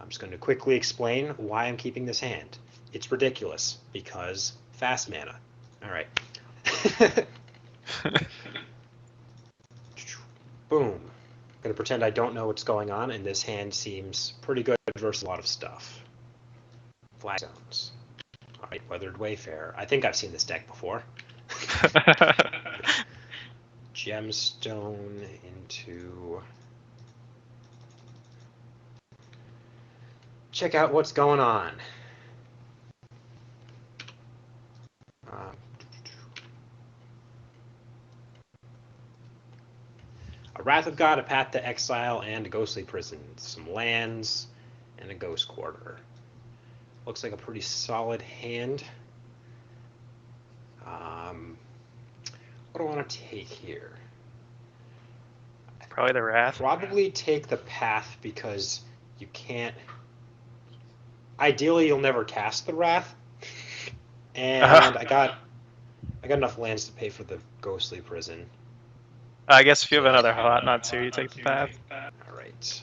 I'm just going to quickly explain why I'm keeping this hand. It's ridiculous, because fast mana. Alright. Boom. I'm going to pretend I don't know what's going on, and this hand seems pretty good versus a lot of stuff. Flagstones. Alright, Weathered Wayfarer. I think I've seen this deck before. Gemstone into... Check out what's going on. A Wrath of God, a Path to Exile, and a Ghostly Prison. Some lands, and a Ghost Quarter. Looks like a pretty solid hand. What do I want to take here? Probably the Wrath. Probably take the Path because you can't... Ideally, you'll never cast the Wrath. And I got enough lands to pay for the Ghostly Prison. I guess if you have another Hot Nut too, you take the Path. All right.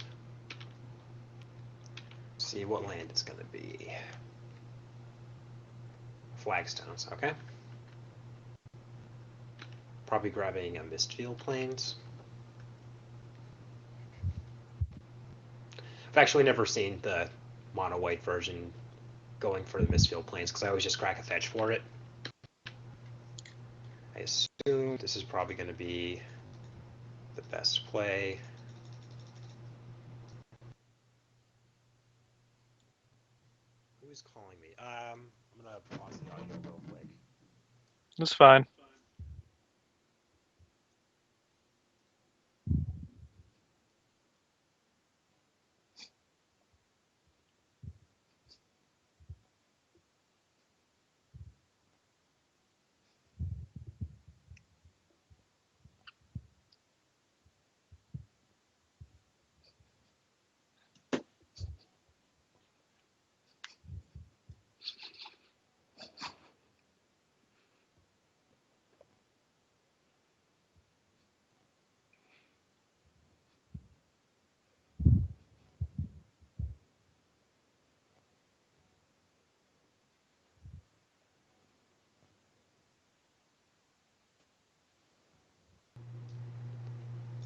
See what land it's going to be. Flagstones, okay. Probably grabbing a Mistfield Plains. I've actually never seen the Mono White version going for the Mistfield Plains because I always just crack a fetch for it. I assume this is probably going to be the best play. Who's calling me? I'm going to pause the audio real quick. It's fine.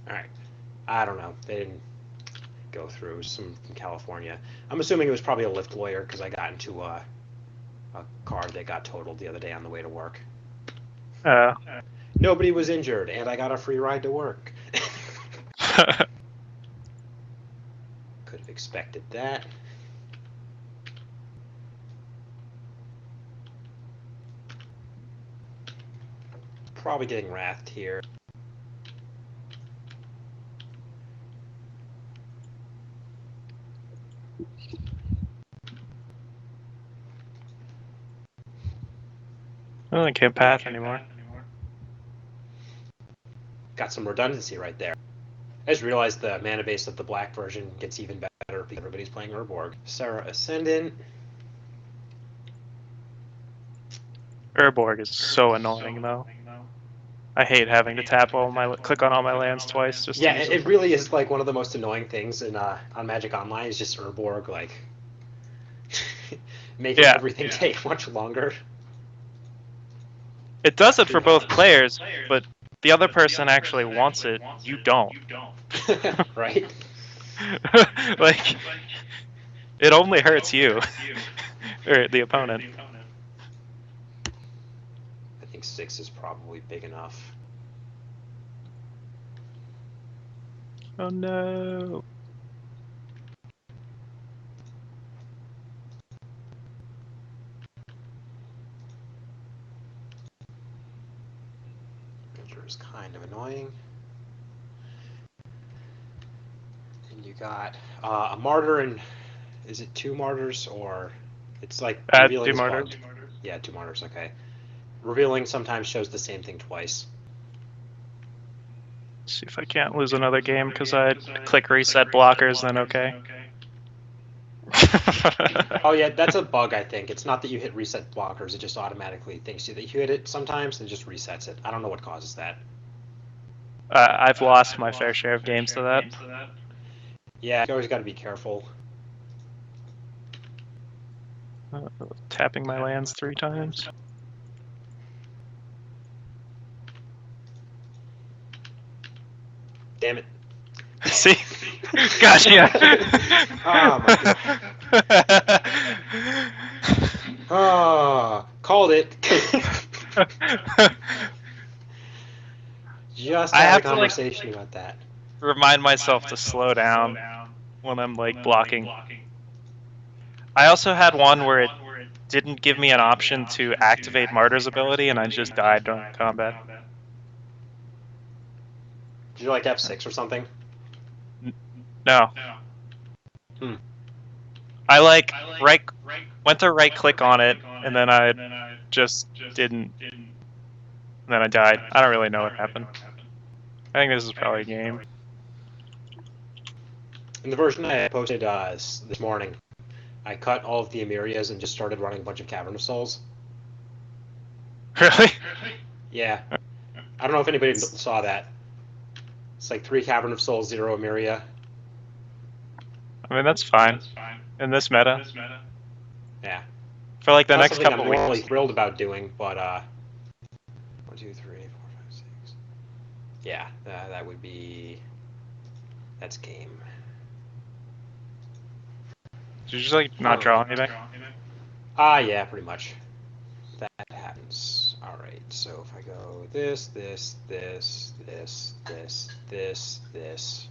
Alright. I don't know. They didn't go through. Some from California. I'm assuming it was probably a Lyft lawyer because I got into a car that got totaled the other day on the way to work. Nobody was injured, and I got a free ride to work. Could have expected that. Probably getting wrathed here. I can't Path anymore. Got some redundancy right there. I just realized the mana base of the black version gets even better because everybody's playing Urborg. Sarah Ascendant. Urborg is so annoying though. I hate having to tap click on all my lands twice just yeah, to use it really is like one of the most annoying things in on Magic Online is just Urborg like making everything take much longer. It does it for both players, but the other person actually wants it. You don't. Right? Like, it only hurts you or the opponent. I think 6 is probably big enough. Oh no. Which is kind of annoying. And you got a Martyr and is it 2 Martyrs or it's like revealing 2 Martyrs. Yeah, 2 Martyrs, okay. Revealing sometimes shows the same thing twice. See if I can't lose another game because I click reset blockers, then okay. Oh yeah, that's a bug I think. It's not that you hit reset blockers, it just automatically thinks that you hit it sometimes and just resets it. I don't know what causes that. I've lost my fair share of games to that. Yeah, you always got to be careful. Tapping my lands 3 times. Damn it. See? Gotcha. Oh my god. Oh, called it. Just I had a have to like conversation about that. remind myself to slow down when I'm like blocking. I also had one where it didn't give me an option to activate Martyr's ability, and I just died during combat. Did you like F6 or something? No. Hmm. I like went to right click on it, and then I just didn't. And then I died. I don't really know what happened. I think this is probably a game. In the version I posted this morning, I cut all of the Amirias and just started running a bunch of Cavern of Souls. Really? Yeah. I don't know if anybody saw that. It's like 3 Cavern of Souls, 0 Amiria. I mean, that's fine. In this meta. Yeah. For like the Not next something couple I'm normally weeks. thrilled about doing, but 1, 2, 3, 4, 5, 6. Yeah, that would be. That's game. Did you just like not draw anything? Yeah, pretty much. That happens. Alright, so if I go this, this, this, this, this, this, this,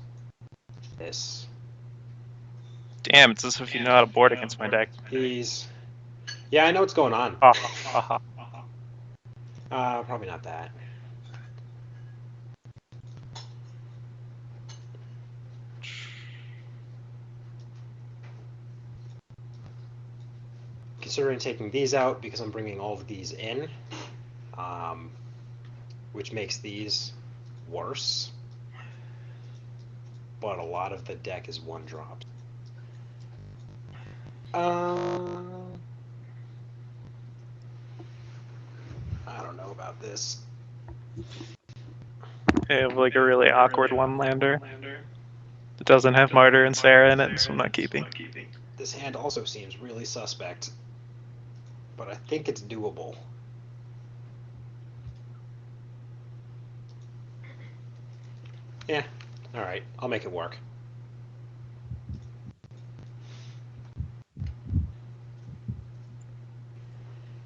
this. Damn, it's as if you know how to board against my deck. These. Yeah, I know what's going on. Probably not that. Considering taking these out because I'm bringing all of these in, which makes these worse. But a lot of the deck is 1-drop. I don't know about this. I have like a really awkward one-lander. It doesn't have Martyr and Sarah in it, so I'm not keeping. This hand also seems really suspect, but I think it's doable. Yeah, alright, I'll make it work.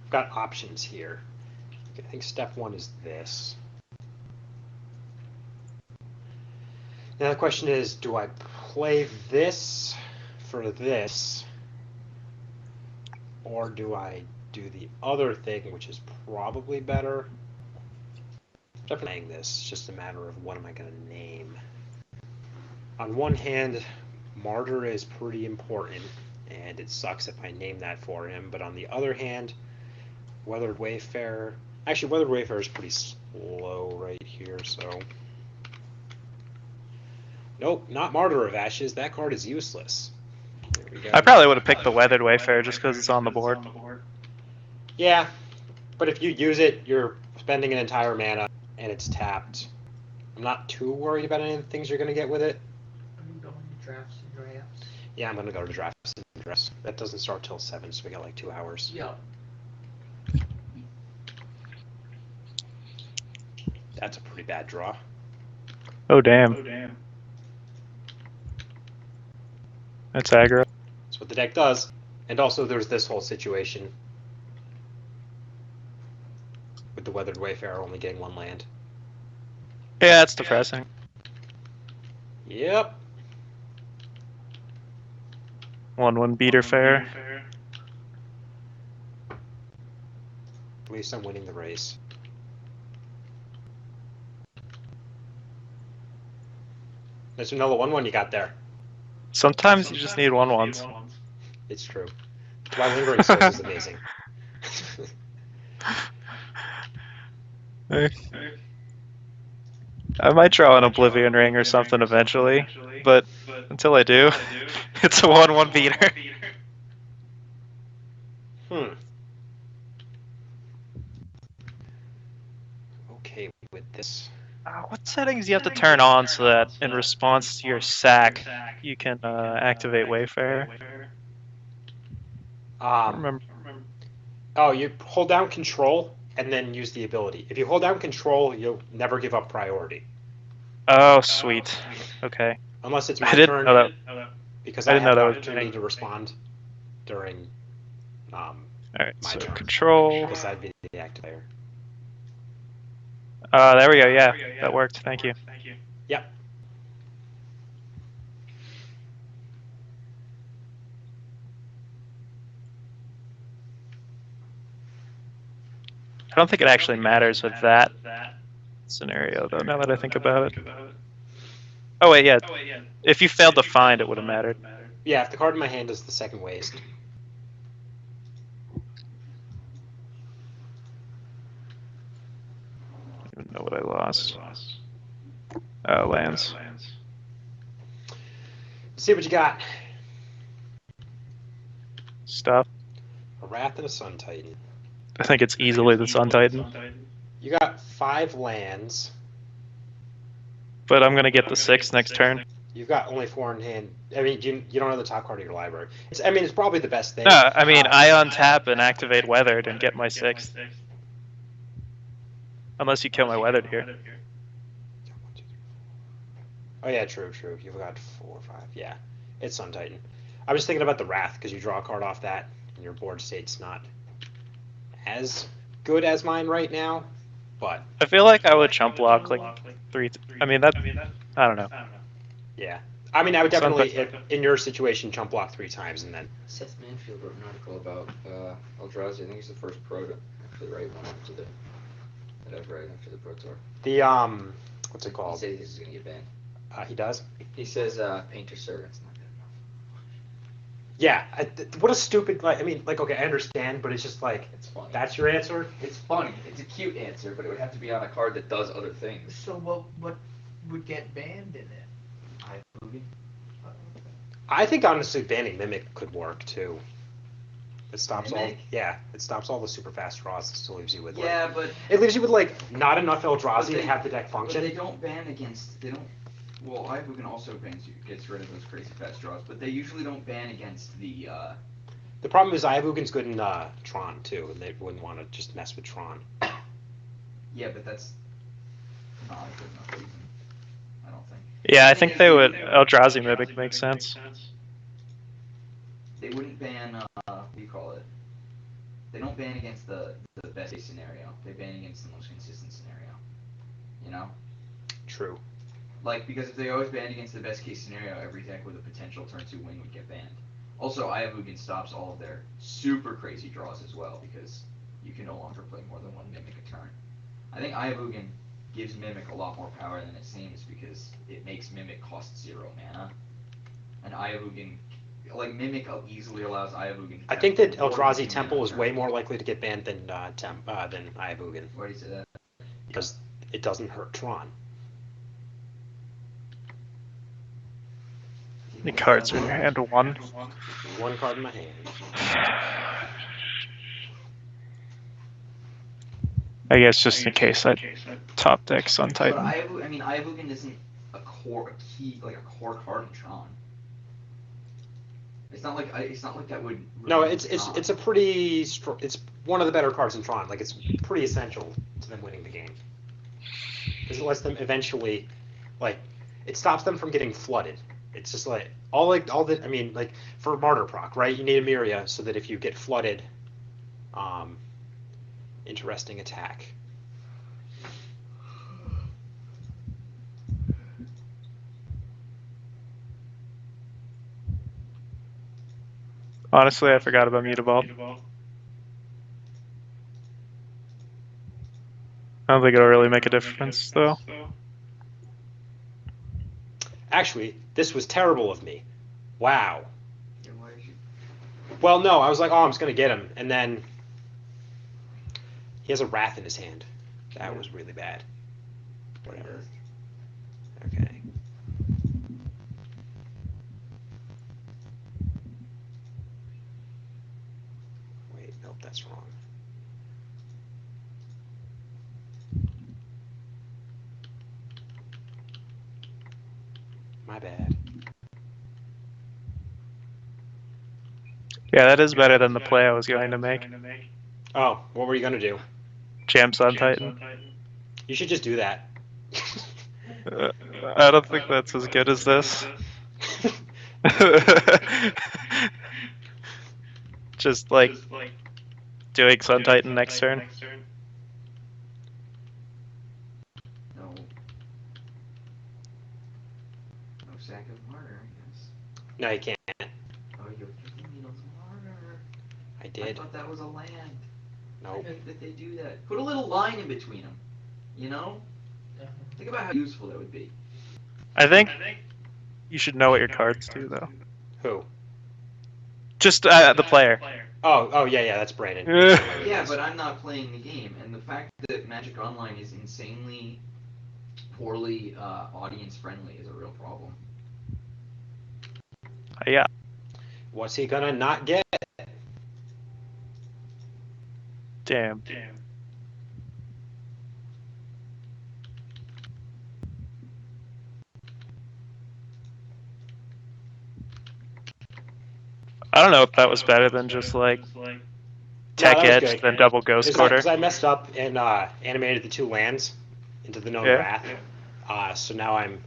I've got options here. I think step 1 is this. Now the question is, do I play this for this, or do I do the other thing, which is probably better? I'm playing this. It's just a matter of what am I going to name. On one hand, Martyr is pretty important, and it sucks if I name that for him. But on the other hand, Weathered Wayfarer... Actually, Weathered Wayfarer is pretty slow right here, so... Nope, not Martyr of Ashes. That card is useless. There we go. I probably would have picked the Weathered Wayfarer just because it's on the board. Yeah, but if you use it, you're spending an entire mana, and it's tapped. I'm not too worried about any of the things you're going to get with it. Are you going to drafts and drafts? Yeah, I'm going to go to drafts and drafts. That doesn't start till 7, so we got like 2 hours. Yep. That's a pretty bad draw. Oh, damn. That's aggro. That's what the deck does. And also there's this whole situation with the Weathered Wayfarer only getting 1 land. Yeah, that's depressing. Yep. 1/1 beater fair. At least I'm winning the race. Nice vanilla 1/1 you got there. Sometimes you just need 1/1s. It's true. That's why Lingering Souls is amazing. I might draw an Oblivion Ring or something eventually, but until I do, it's a 1/1 beater. Okay with this. What settings do you have to turn on so that in response to your sack, you can activate Wayfarer? I Oh, you hold down Control and then use the ability. If you hold down Control, you'll never give up priority. Oh, sweet. Okay. Unless it's I my didn't turn, know that. because I I didn't have know an that was opportunity big. to respond during All right. my So turn. control. Because I'd be the active player. There we go. Yeah, that worked. Thank you. Yep. I don't think it actually matters with that scenario, though, now that I think about it. Oh, wait, yeah. If you failed to find, it would have mattered. Yeah, if the card in my hand is the second waste. I don't even know what I lost. Oh, lands. See what you got. Stuff. A Wrath and a Sun Titan. I think it's easily the Sun Titan. You got 5 lands. But I'm going to get the 6 next turn. You've got only 4 in hand. I mean, you don't have the top card of your library. It's probably the best thing. No, I mean, I untap and activate Weathered and get my 6th. Unless you kill my Weathered here. Oh yeah, true. You've got 4 or 5. Yeah, it's Sun Titan. I was thinking about the Wrath because you draw a card off that, and your board state's not as good as mine right now. But I feel like I would chump block like 3. I mean, that. I don't know. yeah, I mean, I would Sun definitely, in your situation, chump block 3 times and then. Seth Manfield wrote an article about Eldrazi. I think he's the first pro to actually write one after that I've read after the Pro Tour. The what's it He called? said he's gonna get banned. He does. He says Painter Servant's not good enough. Yeah, what a stupid. Like, I mean, like, okay, I understand, but it's just like, It's funny. that's your answer. It's funny. It's a cute answer, but it would have to be on a card that does other things. So what would get banned in it? iBoogie. I think honestly, banning Mimic could work too. It stops Mimic? it stops all the super fast draws. It still leaves you with Yeah, like, but it leaves you with like not enough But Eldrazi they- to have the deck but function. they don't ban against. They don't. Well, iBoogie also bans you, gets rid of those crazy fast draws, but they usually don't ban against the. The problem is Ayavugan's good in Tron too, and they wouldn't want to just mess with Tron. Yeah, but that's not a good enough reason. I don't think. Yeah, I think they would. Eldrazi Mimic makes sense. They wouldn't ban. What do you call it? They don't ban against the best case scenario. They ban against the most consistent scenario. You know. True. Like, because if they always banned against the best case scenario, every deck with a potential turn 2 win would get banned. Also, Ayavugan stops all of their super crazy draws as well, because you can no longer play more than 1 Mimic a turn. I think Ayavugan gives Mimic a lot more power than it seems, because it makes Mimic cost 0 mana. And Ayavugan, like, Mimic easily allows Ayavugan to I think that more than Eldrazi 2 Temple mana is a way turn. more likely to get banned than Ayavugan Why do you say that? because it doesn't hurt Tron. The cards are in your hand. 1. 1 card in my hand. I guess just in case I top deck Sun But Titan. Ayavugan isn't a core card in Tron. It's not like that would. No, remove it's Tron. a pretty it's one of the better cards in Tron. Like, it's pretty essential to them winning the game because it lets them eventually, like, it stops them from getting flooded. It's just like all that. I mean, like, for MartyrProc, right? You need a Myria so that if you get flooded, interesting attack. Honestly, I forgot about Mutavault. I don't think it'll really make a difference, though. Actually, this was terrible of me. Wow. Yeah, why did you? Well, no, I was like, oh, I'm just gonna get him, and then he has a Wrath in his hand. That was really bad. Whatever. Okay. Wait, nope, that's wrong. My bad. Yeah, that is better than the play I was going to make. Oh, what were you gonna do? Jam Sun Titan. You should just do that. I don't think that's as good as this. Just like doing Sun Titan next turn. No. No sack of martyr, I guess. No, you can't. Oh, you're thinking of martyr. I I did. thought that was a land. Nope. I meant that they do that. Put a little line in between them. You know? Think about how useful that would be. I think you should know what your cards do, though. Who? Just the player. Oh, yeah, that's Brandon. Yeah, but I'm not playing the game, and the fact that Magic Online is insanely poorly audience friendly is a real problem. Yeah. What's he gonna not get? Damn. I don't know if that was better than just like Tech that was Edge, good. then double Ghost Quarter. Because I messed up and animated the 2 lands into the known wrath. So now I'm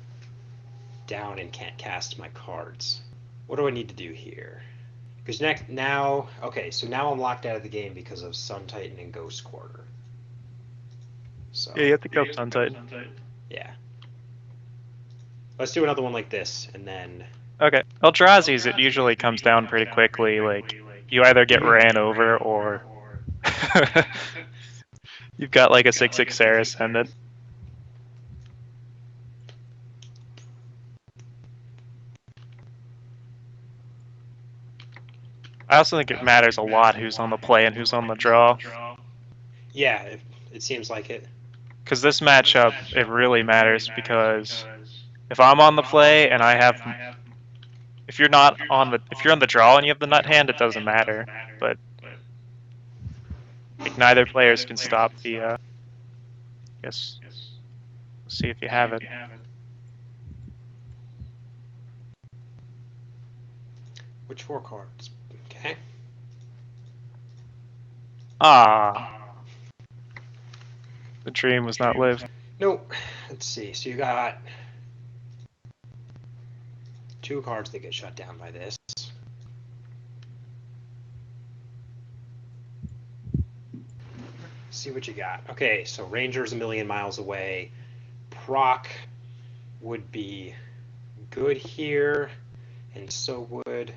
down and can't cast my cards. What do I need to do here? Because now I'm locked out of the game because of Sun Titan and Ghost Quarter. So Yeah, you have to go Sun Titan. yeah. Let's do another one like this, and then. Okay. Eldrazi's, it usually comes down pretty quickly. Like, you either get ran over or you've got like a 6/6 Sarah Ascendant. I also think it matters a lot who's on the play and who's on the draw. Yeah, it seems like it. Because this matchup, it really matters because if I'm on the play and I have, if you're on the draw and you have the nut hand, it doesn't matter. But like, neither players can stop the. I guess. Let's see if you have it. Which 4 cards? Okay. The dream was not lived. Nope. Let's see. So you got 2 cards that get shut down by this. See what you got. Okay, so Ranger's a million miles away. Proc would be good here, and so would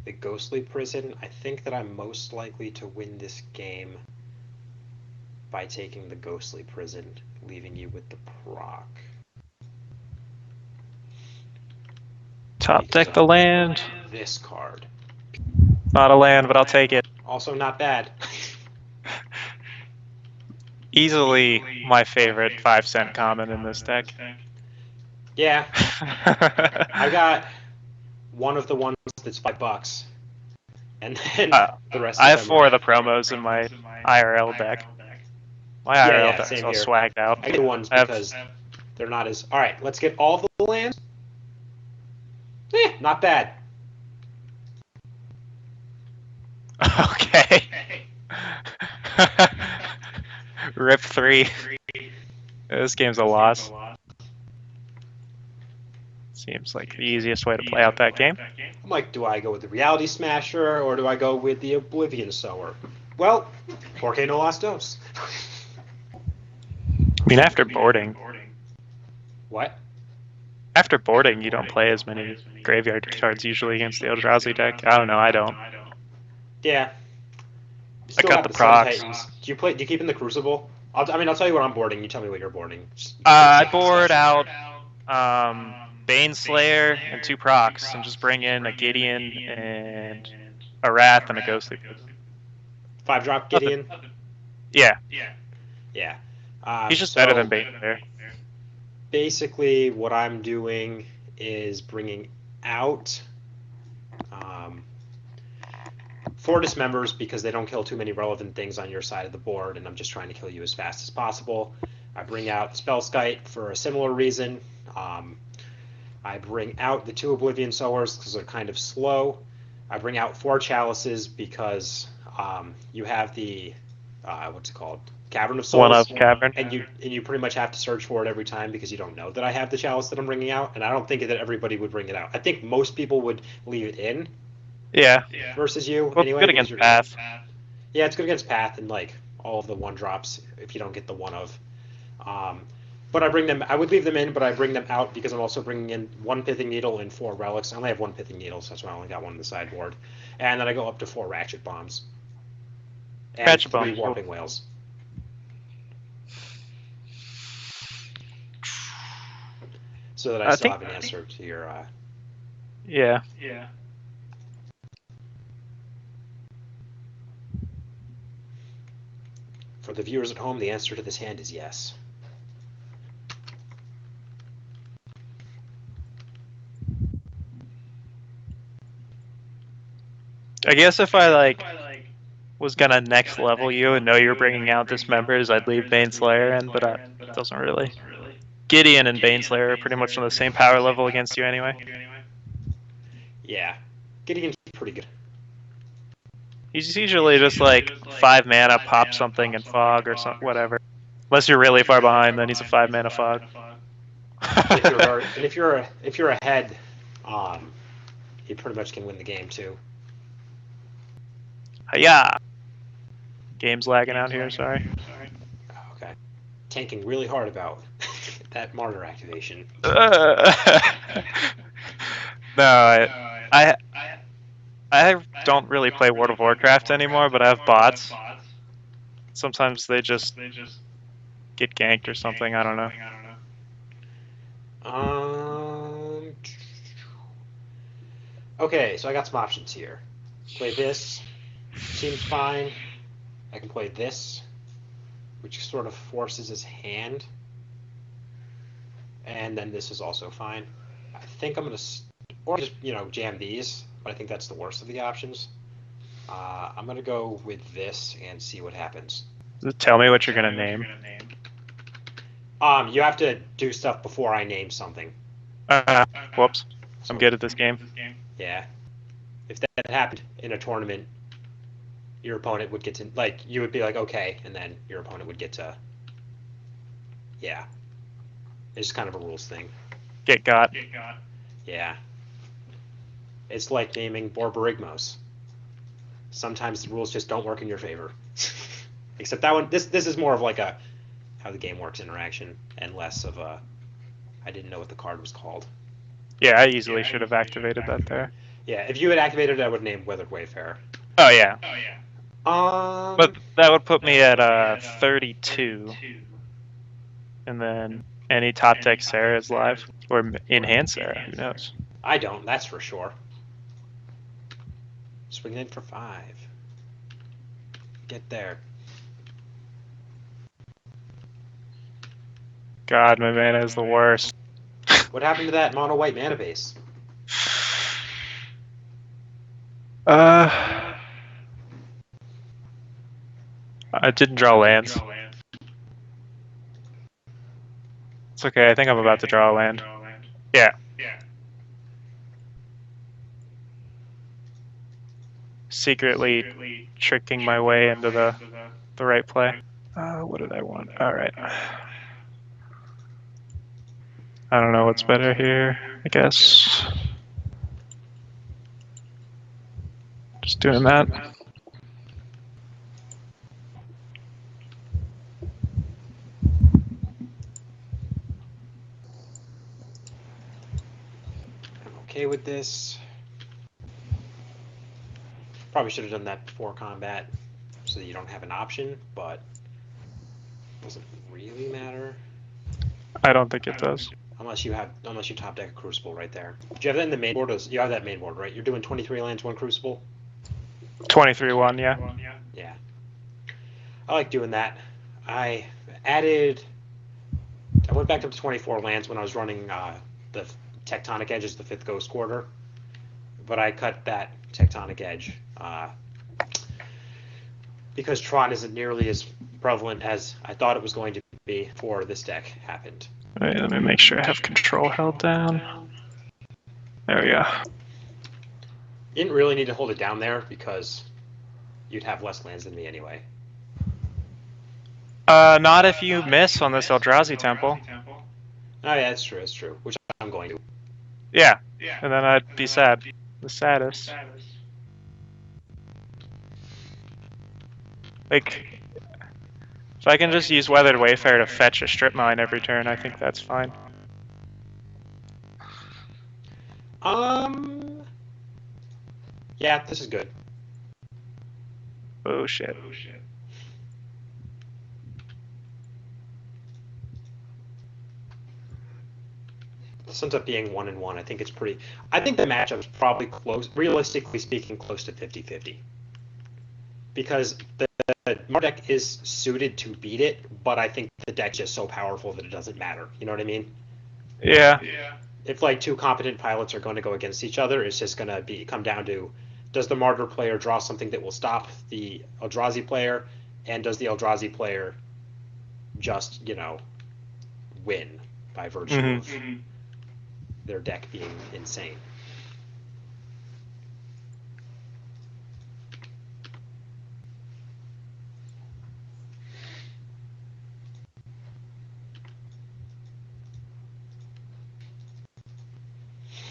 the Ghostly Prison. I think that I'm most likely to win this game by taking the Ghostly Prison, leaving you with the Proc. Top deck the land. This card. Not a land, but I'll take it. Also not bad. Easily my favorite 5-cent common in this deck. Yeah. I got one of the ones that's $5, and then the rest. I have 4 of the promos in my IRL deck. My IRL deck's all swagged out. I get ones because they're not as. All right, let's get all the lands. Not bad. Okay. Rip 3. This game's a loss. Seems like the easiest way to play out that game. I'm like, do I go with the Reality Smasher or do I go with the Oblivion Sower? Well, Porque no Las Dos. I mean, after boarding. What? After boarding, you don't play as many graveyard cards usually against the Eldrazi deck. I don't know, I don't. Yeah. I got the procs. Do you keep in the Crucible? I'll tell you what I'm boarding. You tell me what you're boarding. I board out Baneslayer and 2 procs, and just bring in a Gideon and a Wrath and a Ghostly. 5-drop Gideon. Yeah. Yeah. He's just better than Baneslayer. Basically, what I'm doing is bringing out Fortis members because they don't kill too many relevant things on your side of the board, and I'm just trying to kill you as fast as possible. I bring out Spellskite for a similar reason. I bring out the 2 Oblivion Sowers because they're kind of slow. I bring out 4 chalices because you have the what's it called? Cavern of Souls. One of Cavern. And you pretty much have to search for it every time because you don't know that I have the chalice that I'm bringing out, and I don't think that everybody would bring it out. I think most people would leave it in. Yeah. Versus you Well, anyway. good against Path. Yeah, it's good against Path and like all of the 1-drops if you don't get the one of. But I would leave them in, but I bring them out because I'm also bringing in 1 Pithing Needle and 4 relics. I only have 1 Pithing Needle, so that's why I only got 1 on the sideboard. And then I go up to 4 Ratchet Bombs. And Ratchet 3 Bombs, Warping cool. Whales. So that I still have an answer to your... Yeah. For the viewers at home, the answer to this hand is yes. I guess if I was gonna next level you and know you're bringing out Dismembers, I'd leave Baneslayer in, but it doesn't really. Gideon and Baneslayer are pretty much on the same power level against you anyway. Yeah. Gideon's pretty good. He's usually just like 5 mana, pop something and fog or something, whatever. Unless you're really far behind, then he's a 5 mana fog. And if you're ahead, he pretty much can win the game too. Yeah. Game's lagging out here, sorry. Okay. Tanking really hard about that Martyr activation. No, I don't really play World of Warcraft anymore, but I have bots. Sometimes they just get ganked or something, I don't know. Okay, so I got some options here. Play this. Seems fine. I can play this, which sort of forces his hand. And then this is also fine. I think I'm going to... Or just, jam these. But I think that's the worst of the options. I'm going to go with this and see what happens. Tell me what you're going to name. You have to do stuff before I name something. Whoops. I'm good at this game. Yeah. If that happened in a tournament, your opponent would get to, you would be like, okay, and then your opponent would get to, yeah. It's kind of a rules thing. Get got. Yeah. It's like naming Borborygmos. Sometimes the rules just don't work in your favor. Except that one, this is more of like a how the game works interaction and less of a I didn't know what the card was called. Yeah, I easily should have activated that there. Yeah, if you had activated it, I would name Weathered Wayfarer. Oh, yeah. But that would put me at 32. And then any top deck Sarah is live. Or in hand Sarah, who knows? I don't, that's for sure. Swinging in for 5. Get there. God, my mana is the worst. What happened to that mono white mana base? I didn't draw lands. It's okay, I think I'm about to draw a land. Yeah. Secretly tricking my way into the right play. What did I want? Alright. I don't know what's better here, I guess. Just doing that. I'm okay with this. Probably should have done that before combat so that you don't have an option, but it doesn't really matter. I don't think it does. Unless you top deck a Crucible right there. Do you have that in the main board? You have that main board, right? You're doing 23 lands, 1 Crucible? 23-1, yeah. Yeah. I like doing that. I went back up to 24 lands when I was running the Tectonic Edge as the 5th Ghost Quarter. But I cut that Tectonic Edge because Tron isn't nearly as prevalent as I thought it was going to be before this deck happened. All right, let me make sure I have control held down. There we go. You didn't really need to hold it down there because you'd have less lands than me anyway. Not if you miss on this Eldrazi temple. Oh yeah, that's true. That's true. Which I'm going to. Yeah, and then I'd be sad. The saddest. Like, if I can just use Weathered Wayfarer to fetch a strip mine every turn, I think that's fine. Yeah, this is good. Oh shit. This ends up being 1-1. I think it's pretty. I think the matchup's probably close, realistically speaking, close to 50-50. Because the Mart deck is suited to beat it, but I think the deck's just so powerful that it doesn't matter. You know what I mean? Yeah. If like two competent pilots are going to go against each other, it's just going to come down to, does the Martyr player draw something that will stop the Eldrazi player, and does the Eldrazi player just, win by virtue of their deck being insane?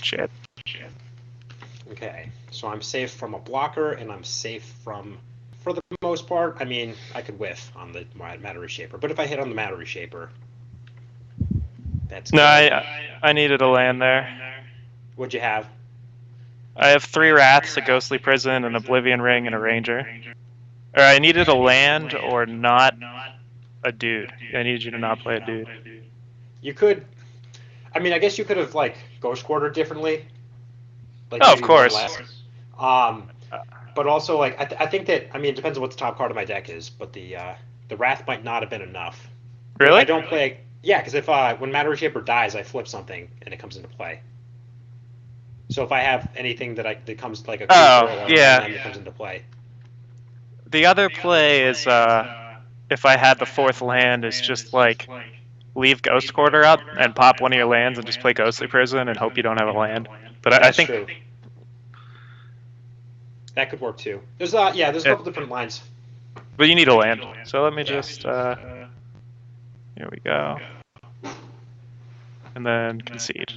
Shit. Okay, so I'm safe from a blocker, and I'm safe from, for the most part, I mean, I could whiff on the Matter Reshaper, but if I hit on the Matter Reshaper, that's No, good. I needed a land there. What'd you have? I have 3 Wraths, a Ghostly Prison, an Oblivion Ring, and a Ranger. Or I needed a land or not a dude. I needed you to not play a dude. You could, I mean, I guess you could have, like, Ghost Quartered differently. Like, Oh, of maybe one course. less. But also, like, I think that, I mean, it depends on what the top card of my deck is, but the Wrath might not have been enough. Really? If I don't play, yeah, because if when Matter Reshaper dies, I flip something and it comes into play. So if I have anything that comes like a creature or yeah. a land that comes into play. The other play is, if I had the 4th land, is just like leave Ghost Quarter up and pop one of your lands and just play Ghostly Prison and hope you don't have a land. But I think true. That could work too. There's there's a couple different lines. But you need a land. So let me just here we go. And then concede.